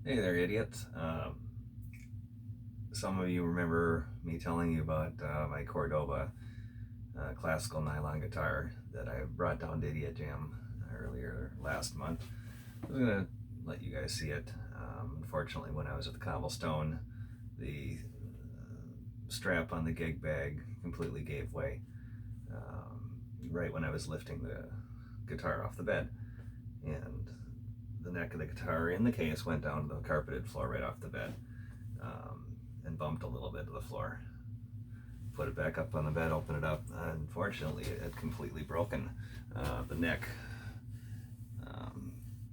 Hey there, idiots. Some of you remember me telling you about my Cordoba classical nylon guitar that I brought down to Idiot Jam earlier last month. I was going to let you guys see it. Unfortunately, when I was at the Cobblestone, the strap on the gig bag completely gave way right when I was lifting the guitar off the bed. And the neck of the guitar in the case went down to the carpeted floor right off the bed and bumped a little bit to the floor. Put it back up on the bed, open it up. Unfortunately, it had completely broken the neck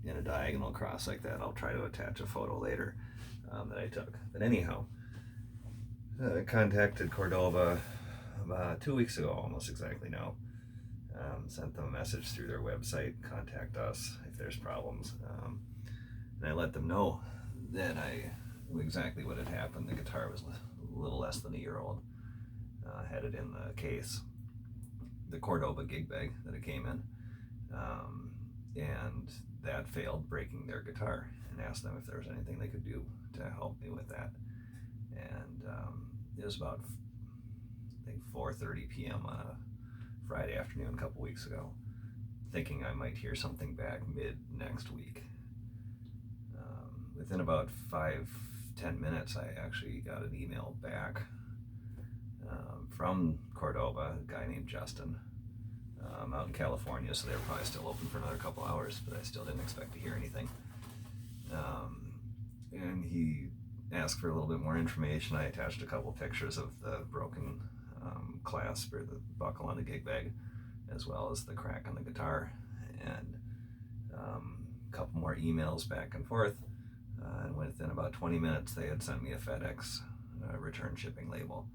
in a diagonal cross like that. I'll try to attach a photo later that I took. But anyhow, I contacted Cordoba about 2 weeks ago, almost exactly now. Sent them a message through their website, contact us if there's problems. And I let them know that I knew exactly what had happened. The guitar was a little less than a year old. Had it in the case, the Cordoba gig bag that it came in. And that failed, breaking their guitar, and asked them if there was anything they could do to help me with that. And it was about, I think, 4:30 p.m. on a Friday afternoon a couple weeks ago, thinking I might hear something back mid next week. Within about 5-10 minutes, I actually got an email back from Cordoba, a guy named Justin, out in California, so they were probably still open for another couple hours, but I still didn't expect to hear anything. And he asked for a little bit more information. I attached a couple pictures of the broken clasp or the buckle on the gig bag, as well as the crack on the guitar, and a couple more emails back and forth. And within about 20 minutes, they had sent me a FedEx return shipping label.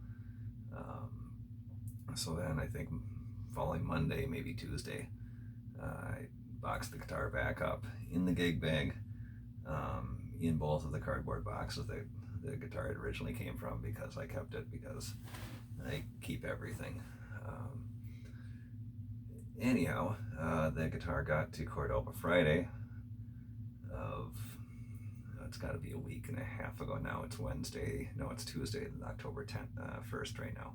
So then I think following Monday, maybe Tuesday, I boxed the guitar back up in the gig bag, in both of the cardboard boxes that the guitar had originally came from, because I kept it because I keep everything. Anyhow, the guitar got to Cordoba Friday of, it's got to be a week and a half ago now. It's Wednesday, no, it's Tuesday, October 10th, 1st right now.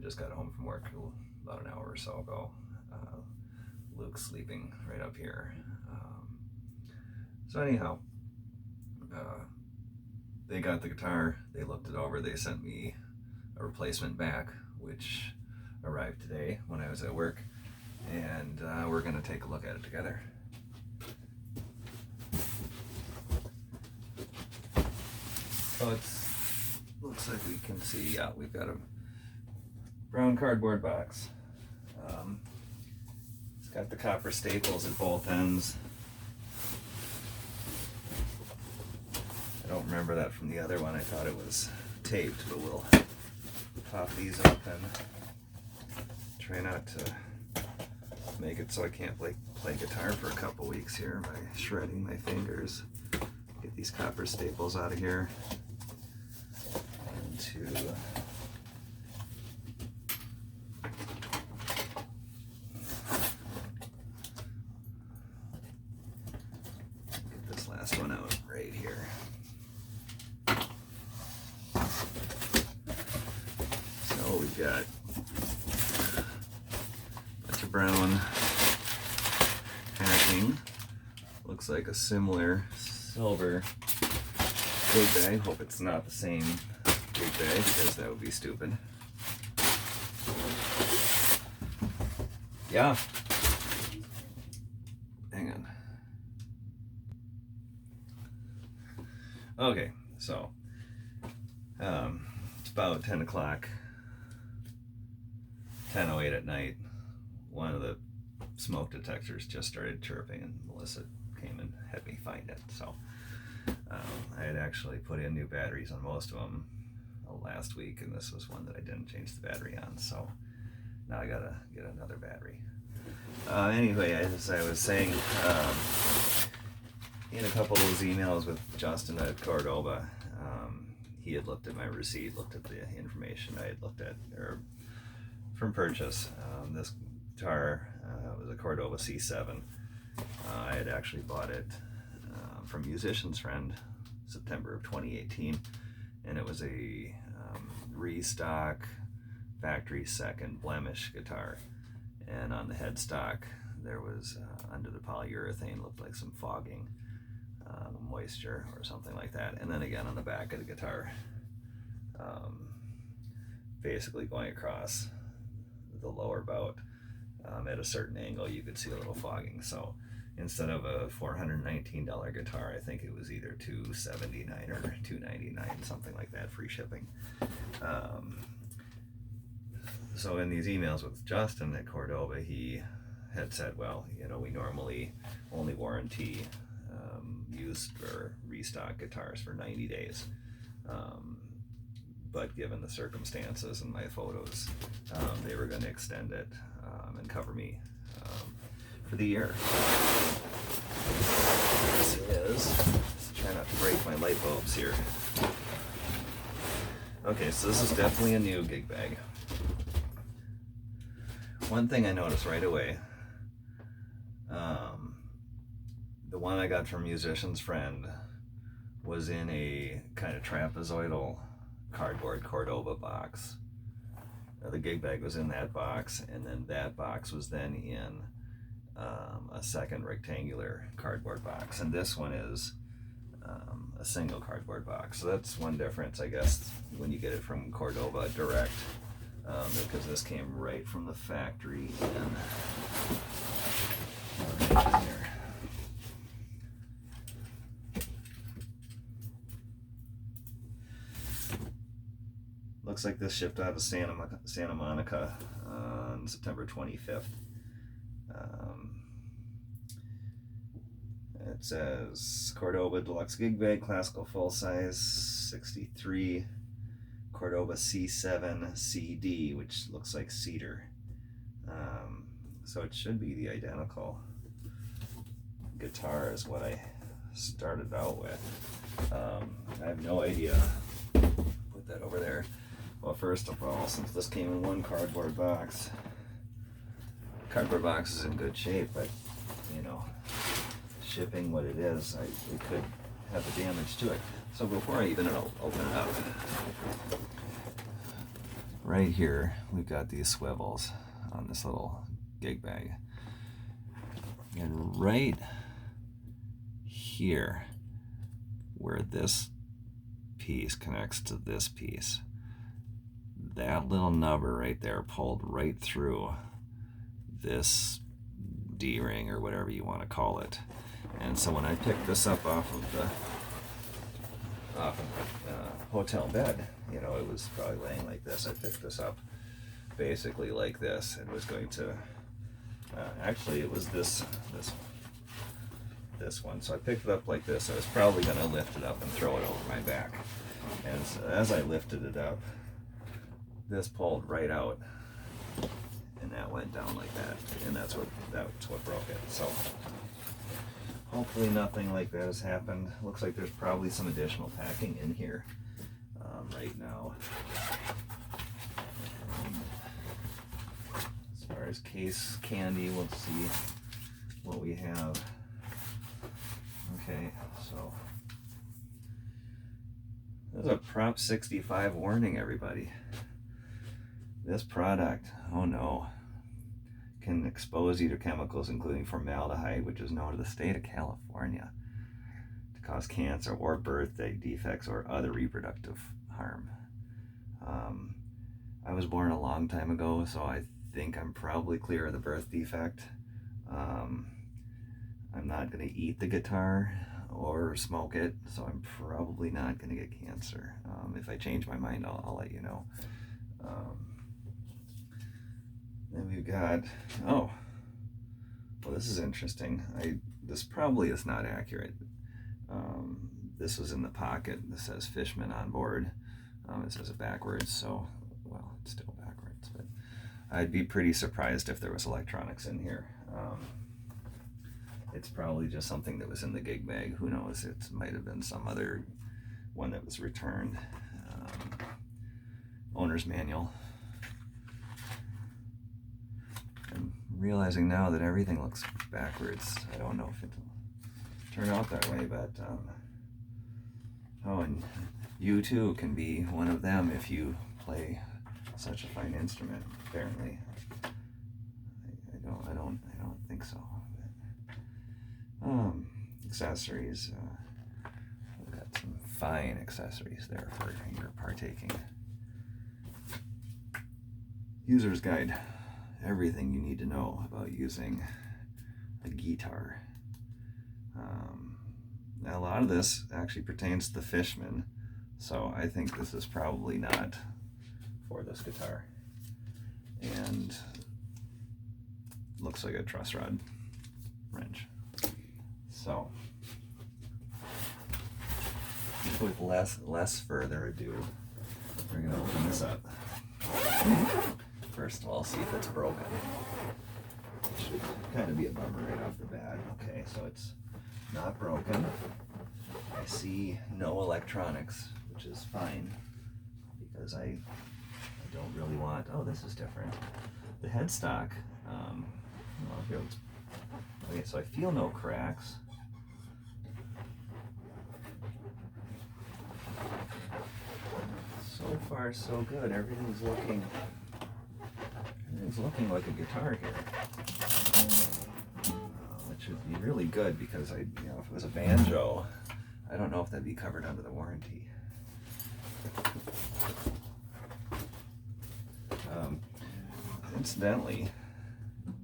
Just got home from work about an hour or so ago. Luke's sleeping right up here. So anyhow, they got the guitar, they looked it over, they sent me a replacement back, which arrived today when I was at work, and we're going to take a look at it together. So it looks like we can see, yeah, we've got a brown cardboard box. It's got the copper staples at both ends. I don't remember that from the other one. I thought it was taped, but we'll pop these up and try not to make it so I can't play guitar for a couple weeks here by shredding my fingers. Get these copper staples out of here. And to get this last one out right here. So we've got a bunch of brown packing. Looks like a similar silver gig bag. Hope it's not the same gig bag, because that would be stupid. Yeah. Hang on. Okay, so it's about 10 o'clock, 10:08 at night. One of the smoke detectors just started chirping, and Melissa came and had me find it. So I had actually put in new batteries on most of them last week, and this was one that I didn't change the battery on, so now I gotta get another battery. Anyway, as I was saying, in a couple of those emails with Justin at Cordoba, he had looked at my receipt, looked at the information I had looked at from purchase. This guitar was a Cordoba C7. I had actually bought it from Musician's Friend, September of 2018, and it was a restock factory second blemish guitar, and on the headstock there was under the polyurethane looked like some fogging, moisture or something like that, and then again on the back of the guitar, basically going across the lower bout at a certain angle you could see a little fogging. So instead of a $419 guitar, I think it was either $279 or $299, something like that, free shipping. So in these emails with Justin at Cordoba, he had said, well, you know, we normally only warranty used or restock guitars for 90 days. But given the circumstances and my photos, they were going to extend it and cover me for the year. This is, let's try not to break my light bulbs here. Okay, so this is definitely a new gig bag. One thing I noticed right away, the one I got from Musician's Friend was in a kind of trapezoidal cardboard Cordoba box. The gig bag was in that box, and then that box was then in a second rectangular cardboard box, and this one is a single cardboard box. So that's one difference, I guess, when you get it from Cordoba direct, because this came right from the factory in right there. Looks like this shipped out of Santa Monica on September 25th. It says Cordoba Deluxe Gig Bag, Classical Full Size, 63, Cordoba C7 CD, which looks like cedar. So it should be the identical guitar as what I started out with. I have no idea. Put that over there. Well, first of all, since this came in one cardboard box is in good shape, but you know, shipping what it is, it could have a damage to it. So before I even open it up, right here we've got these swivels on this little gig bag, and right here where this piece connects to this piece, that little nubber right there pulled right through this D-ring or whatever you want to call it. And so when I picked this up off of the hotel bed, you know, it was probably laying like this. I picked this up basically like this. It was going to actually it was this one. So I picked it up like this. I was probably going to lift it up and throw it over my back. And so as I lifted it up, this pulled right out, and that went down like that, and that's what broke it. So hopefully nothing like that has happened. Looks like there's probably some additional packing in here right now. And as far as case candy, we'll see what we have. Okay, so there's a Prop 65 warning, everybody. This product, oh no, can expose you to chemicals including formaldehyde, which is known to the state of California to cause cancer or birth defects or other reproductive harm. I was born a long time ago, so I think I'm probably clear of the birth defect. I'm not going to eat the guitar or smoke it, so I'm probably not going to get cancer. If I change my mind, I'll let you know. Then we've got, oh, well, this is interesting. This probably is not accurate. This was in the pocket. This says Fishman on board. It says it backwards, so, well, it's still backwards, but I'd be pretty surprised if there was electronics in here. It's probably just something that was in the gig bag. Who knows? It might have been some other one that was returned. Owner's manual. I'm realizing now that everything looks backwards. I don't know if it'll turn out that way, but oh, and you too can be one of them if you play such a fine instrument. Apparently, I don't think so. But, accessories. We've got some fine accessories there for your partaking. User's guide. Everything you need to know about using a guitar. Now a lot of this actually pertains to the Fishman, so I think this is probably not for this guitar. And looks like a truss rod wrench. So with less further ado, we're gonna open this up. First of all, see if it's broken. It should kind of be a bummer right off the bat. Okay, so it's not broken. I see no electronics, which is fine because I don't really want. Oh, this is different. The headstock. Well, here it's, okay, so I feel no cracks. So far, so good. Everything's looking like a guitar here, which would be really good because if it was a banjo, I don't know if that'd be covered under the warranty. Incidentally,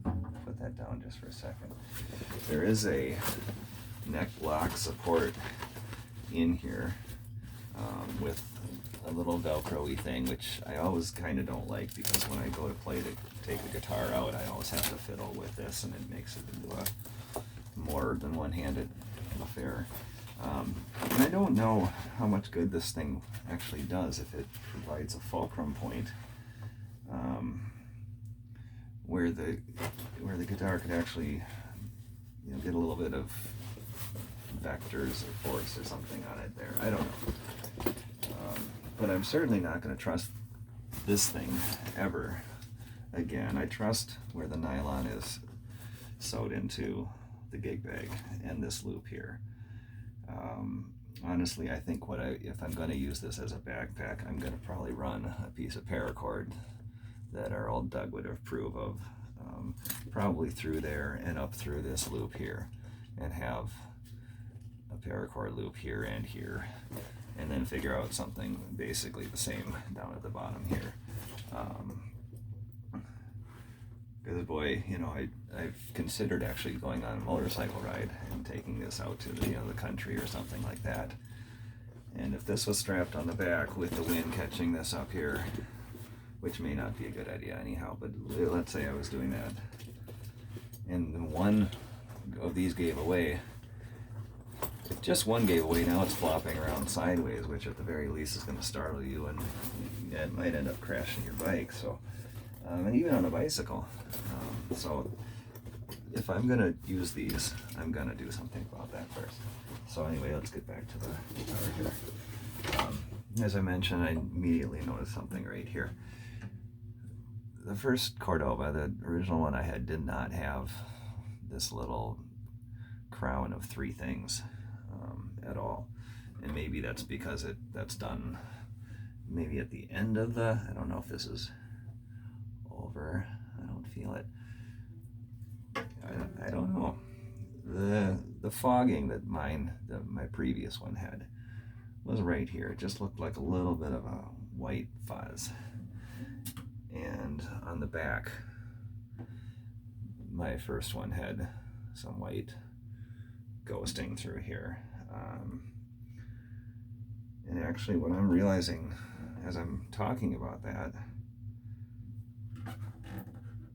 put that down just for a second. There is a neck block support in here with a little Velcro-y thing, which I always kind of don't like because when I go to play to take the guitar out, I always have to fiddle with this, and it makes it into a more than one-handed affair. And I don't know how much good this thing actually does if it provides a fulcrum point where the guitar could actually get a little bit of vectors or force or something on it there. I don't know. But I'm certainly not going to trust this thing ever again. I trust where the nylon is sewed into the gig bag and this loop here. Honestly, I think if I'm going to use this as a backpack, I'm going to probably run a piece of paracord that our old Doug would approve of, probably through there and up through this loop here, and have a paracord loop here and here, and then figure out something basically the same down at the bottom here. Because boy, I've considered actually going on a motorcycle ride and taking this out to the country or something like that. And if this was strapped on the back with the wind catching this up here, which may not be a good idea anyhow, but let's say I was doing that, and one of these gave away. If just one gave away, now it's flopping around sideways, which at the very least is going to startle you, and it might end up crashing your bike. So, and even on a bicycle. So, if I'm going to use these, I'm going to do something about that first. So anyway, let's get back to the guitar here. As I mentioned, I immediately noticed something right here. The first Cordoba, the original one I had, did not have this little crown of three things at all. And maybe that's because that's done maybe at the end of I don't know if this is over. I don't feel it. I don't know. The fogging that my previous one had was right here. It just looked like a little bit of a white fuzz. And on the back, my first one had some white ghosting through here. And actually what I'm realizing as I'm talking about that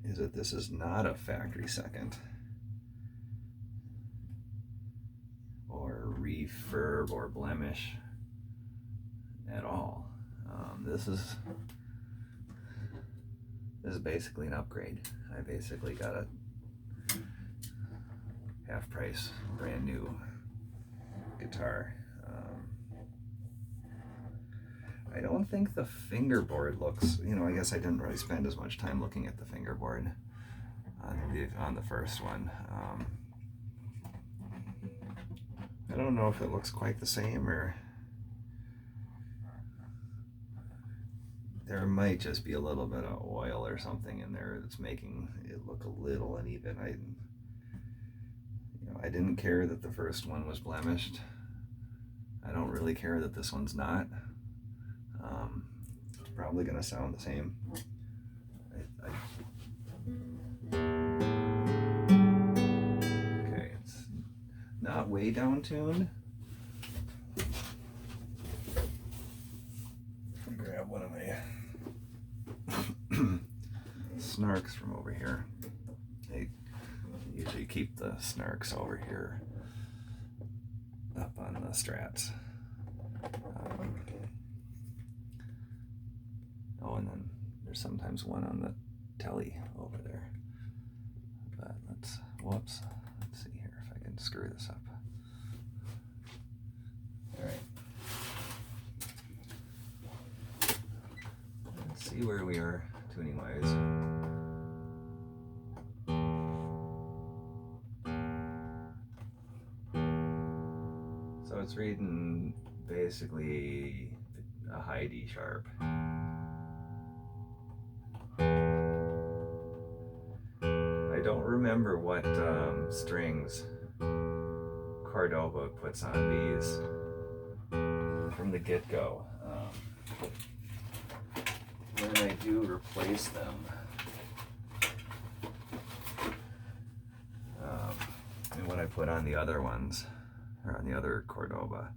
is that this is not a factory second or refurb or blemish at all. This is basically an upgrade. I basically got a half price brand new guitar. I don't think the fingerboard looks, I guess I didn't really spend as much time looking at the fingerboard on the first one. I don't know if it looks quite the same, or there might just be a little bit of oil or something in there that's making it look a little uneven. I didn't care that the first one was blemished. I don't really care that this one's not. It's probably going to sound the same. Okay, it's not way down tuned. Grab one of my snarks from over here. I usually keep the snarks over here up on the strats. And then there's sometimes one on the telly over there. But let's see here if I can screw this up. All right. Let's see where we are tuning wise. So it's reading basically a high D sharp. I don't remember what strings Cordoba puts on these from the get-go. When I do replace them, and what I put on the other ones, or on the other Cordoba,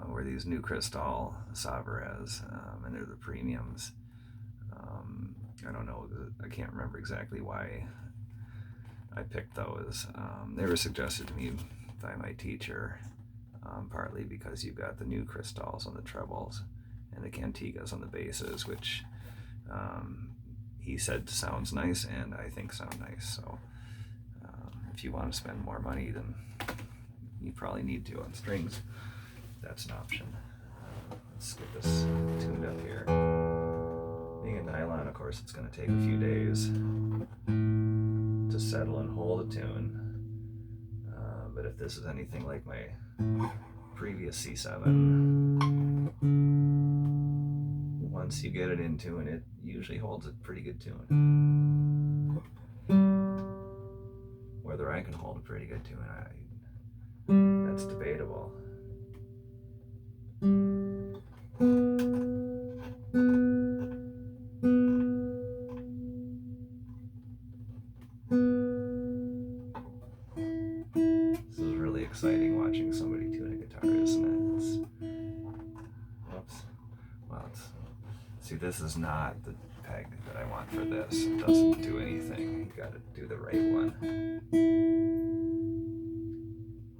were these new Cristal Savarez, and they're the premiums. I don't know, I can't remember exactly why I picked those. They were suggested to me by my teacher, partly because you've got the new Cristals on the trebles and the Cantigas on the basses, which he said sounds nice, and I think sound nice. So if you want to spend more money, then you probably need to on strings. That's an option. Let's get this tuned up here. Being a nylon, of course, it's going to take a few days to settle and hold a tune. But if this is anything like my previous C7, once you get it in tune, it usually holds a pretty good tune. Whether I can hold a pretty good tune, that's debatable. This is really exciting watching somebody tune a guitar, isn't it? See, this is not the peg that I want for this. It doesn't do anything. You got to do the right one.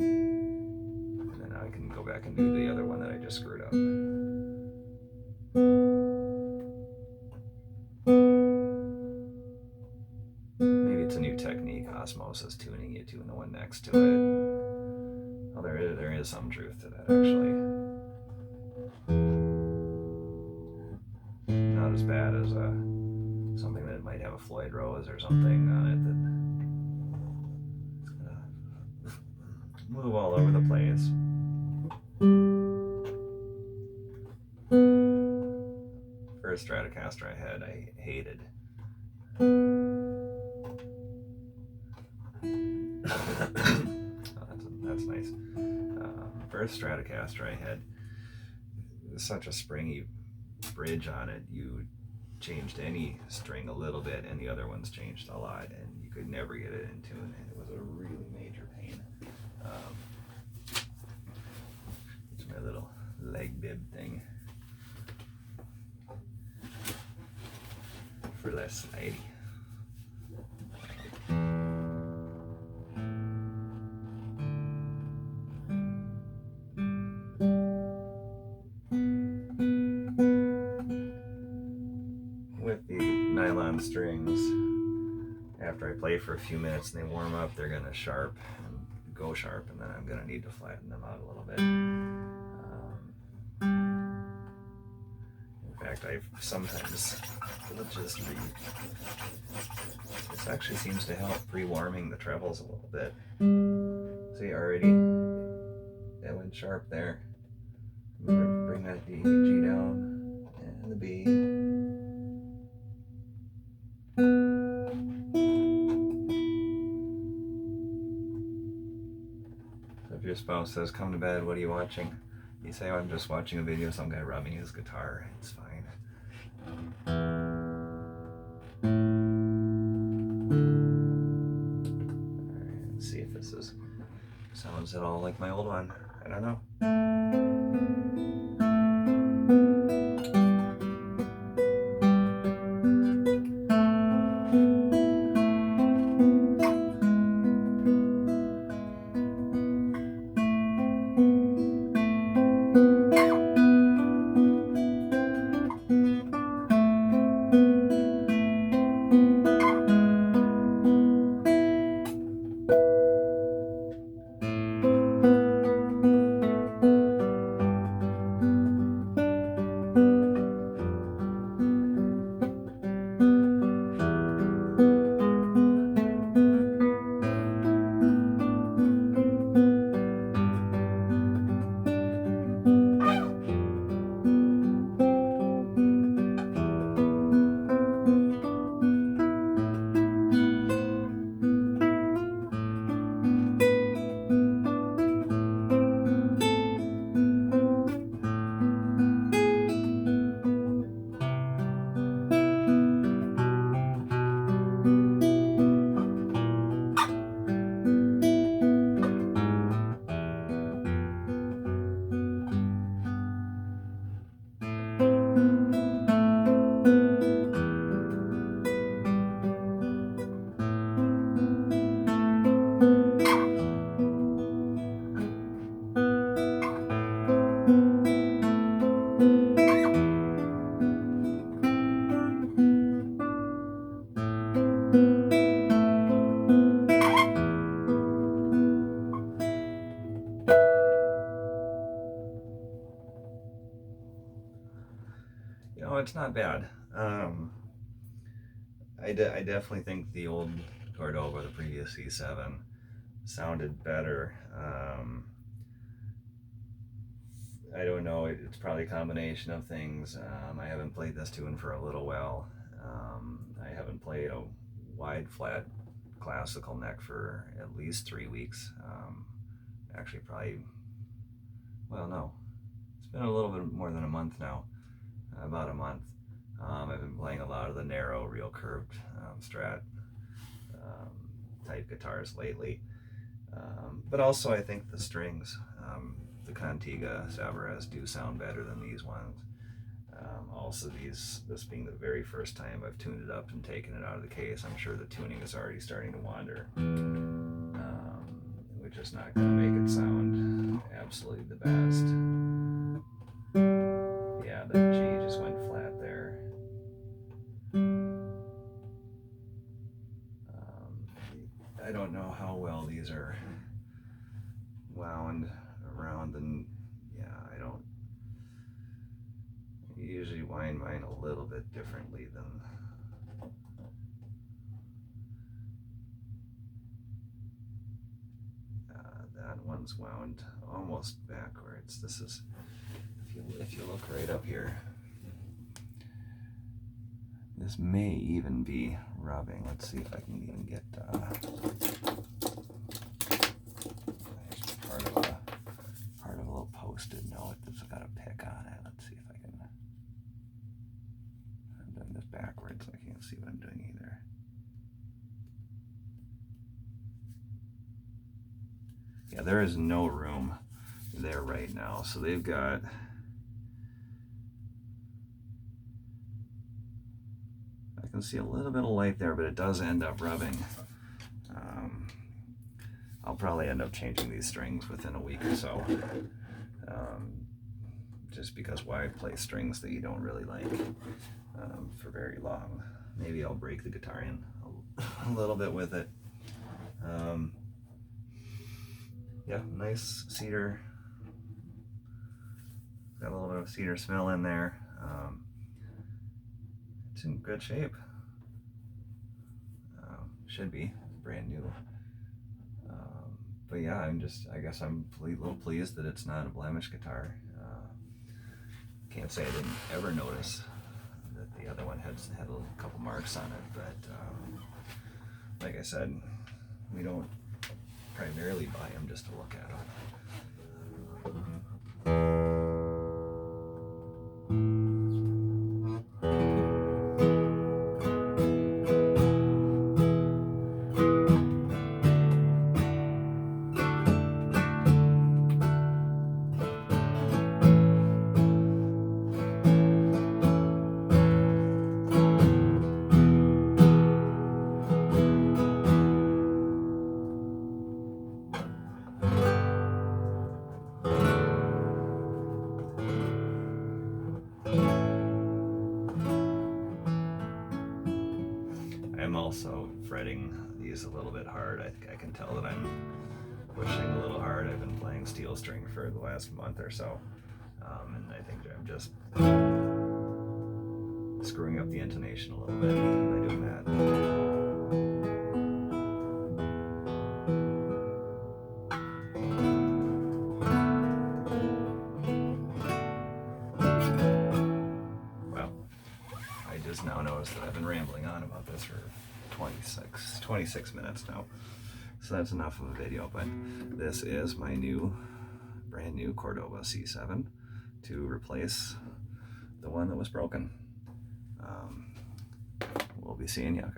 And then I can go back and do the other one that I just screwed up. Maybe it's a new technique, osmosis tuning. You tune the one next to it. Well, there is some truth to that, actually. Not as bad as something that might have a Floyd Rose or something on it that's gonna move all over the place. First Stratocaster I had, I hated. Oh, that's nice. First Stratocaster I had, it was such a springy bridge on it. You changed any string a little bit and the other ones changed a lot, and you could never get it in tune, and it was a really major pain. It's my little leg bib thing for less slidey. With the nylon strings, after I play for a few minutes and they warm up, they're gonna sharp and go sharp, and then I'm gonna need to flatten them out a little bit. In fact, I've sometimes just this actually seems to help pre-warming the trebles a little bit. See, already and sharp there. I'm gonna bring that D, G down, and the B. So if your spouse says, "Come to bed, what are you watching?" You say, "I'm just watching a video of some guy rubbing his guitar." It's fine. Alright, let's see if this sounds at all like my old one. I don't know. It's not bad. I definitely think the old Cordoba, the previous C7, sounded better. I don't know, it's probably a combination of things. I haven't played this tune for a little while. I haven't played a wide flat classical neck for at least 3 weeks. Actually probably, well no, it's been a little bit more than a month now. About a month. I've been playing a lot of the narrow, real curved Strat type guitars lately. But also I think the strings, the Contiga Savarez, do sound better than these ones. Also this being the very first time I've tuned it up and taken it out of the case, I'm sure the tuning is already starting to wander, which is not going to make it sound absolutely the best. Yeah, the G just went flat there. I don't know how well these are wound around, and yeah, I usually wind mine a little bit differently than that one's wound almost backwards. This is, if you look right up here, this may even be rubbing. Let's see if I can even get part of a little post-it note that's got a pick on it. Let's see if I can. I'm doing this backwards. I can't see what I'm doing either. Yeah, there is no room there right now. So they've got, I can see a little bit of light there, but it does end up rubbing. I'll probably end up changing these strings within a week or so, just because why play strings that you don't really like for very long? Maybe I'll break the guitar in a little bit with it. Yeah, nice cedar. Got a little bit of cedar smell in there. It's in good shape. Should be brand new. But yeah, I guess I'm a little pleased that it's not a blemished guitar. Can't say I didn't ever notice that the other one had a couple marks on it, but like I said, we don't primarily buy them just to look at them. I'm also fretting these a little bit hard. I can tell that I'm pushing a little hard. I've been playing steel string for the last month or so, and I think I'm just screwing up the intonation a little bit by doing that. Now notice that I've been rambling on about this for 26 minutes now, so that's enough of a video. But this is my brand new Cordoba C7 to replace the one that was broken. We'll be seeing you.